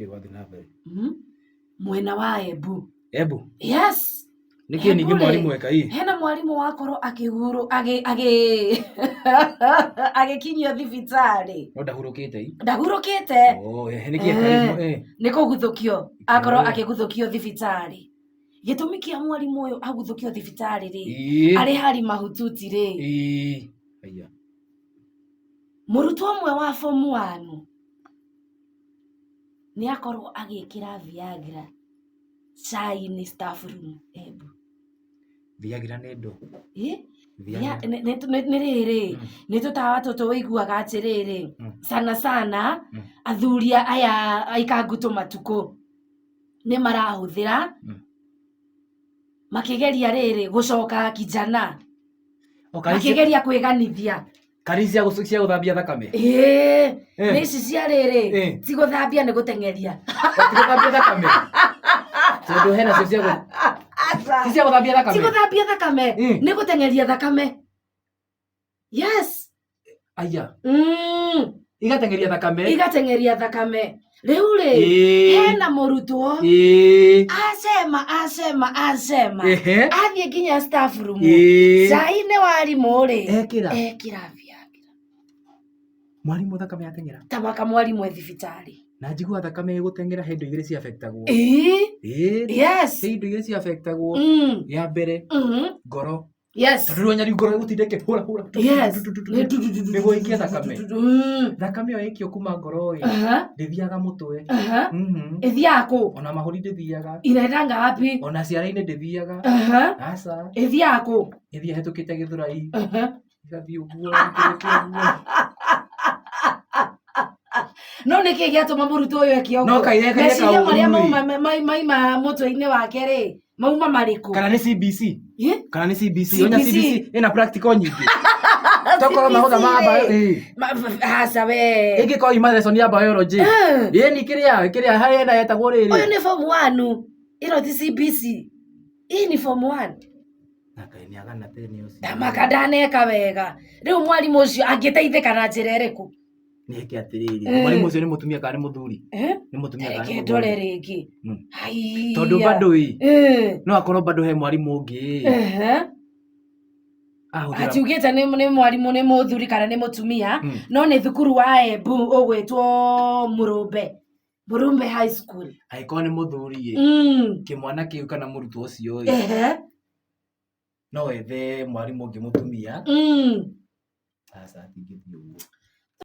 kĩrwa thĩ na mbere mwena wa Embu. Embu Yes. Nĩkĩĩ ningĩ mwarimũ eka ii? Hena mwarimũ wakorwo akĩhurũ agĩkinyio thibitarĩ. No ndahurũkĩte ii? Ndahurũkĩte. Nĩkĩĩ eka? Nĩ kũguthũkio akorwo akĩguthũkio thibitarĩ. Gĩtũmi kĩa mwarimũ ũyũ aguthũkio thibitarĩ rĩ, arĩ hari mahututi rĩ. Aya. Mũrutwo ũmwe wa form 1 nĩ akorwo agĩkĩra Viagra cai-inĩ staff room Embu. Viagra nĩ ndo? Nĩ rĩrĩ, nĩ tũtawa tũtũ wĩiguaga atĩrĩrĩ, sana sana athuri aya aikangu tũmatukũ nĩ marahũthĩra makĩgeria rĩrĩ gũcoka kijana, makĩgeria kwĩganithia. Kari cia gũthambia thakame? Nĩ ici cia rĩrĩ, ti gũthambia nĩ gũteng'eria. Ti gũthambia thakame? Tondũ hena cio cia ti cia gũthambia thakame? Ti gũthambia thakame, nĩ gũteng'eria thakame. Yes. Aya. Igateng'eria thakame? Igateng'eria thakame. Rĩu rĩ, hena mũrutwo acema athiĩ nginya staff room cai-inĩ warimũ rĩ, ekĩra Viagra. Mwarimũ thakame yateng'era? Tamaka mwarimũ thibitarĩ. Na njiguaga thakame ĩgũteng'era he indo igĩrĩ cia affectagwo. Yes. He indo igĩrĩ cia affectagwo. Ya mbere ngoro. Yes. Tondũ rĩu ngoro ĩgũtinda ĩkĩhũra. Yes. Nĩguo ĩikie thakame. Thakame ĩyo ĩikio kuma ngoro ndĩthiaga mũtwe. Ĩthiaga kũ? Ona mahũri ndĩthiaga. Inaendanga wapi? Ona ciara-inĩ ndĩthiaga. Aca. Ĩthiaga kũ? Ĩthiaga hetũkĩte Gĩthũrai. Igathiĩ ũguo. No nĩkĩ gĩatũma mũrutwo ũyũ eke ũguo? No kaire meciria marĩa mauma mũtwe-inĩ wake rĩ, mauma marĩkũ? Kana nĩ CBC? Kana nĩ CBC? Onya CBC ĩna practical nyingĩ. Tokorwo mahũtha ma bio. Aca we. Ĩngĩkorwo ima lesson ya biology. Ni kĩrĩa harĩa yetagwo rĩrĩ. Ũyũ nĩ form 1. Ĩno ti CBC. Hii ni form 1. Tamaka ndaneka wega. Rĩu mwarimũ ũcio angĩteithĩka na njĩra ĩrĩkũ? Nĩke atĩrĩrĩ, mwarimũ ũcio nĩ mũtumia kana nĩ mũthuri? Nĩ mũtumia kana nĩ mũthuri? Ndore rĩngĩ. Tondũ bado no akorwo bado he mwarimũ ũngĩ. Atiugĩte nĩ mwarimũ nĩ mũthuri kana nĩ mũtumia, no nĩ thukuru wa Embu ũgwĩtwo Mũrumbe High School. Angĩkorwo nĩ mũthuri kĩmwana kĩu kana mũrutwo ũcio no ethe mwarimũ ũngĩ mũtumia. Aca atingĩthiĩ ũguo.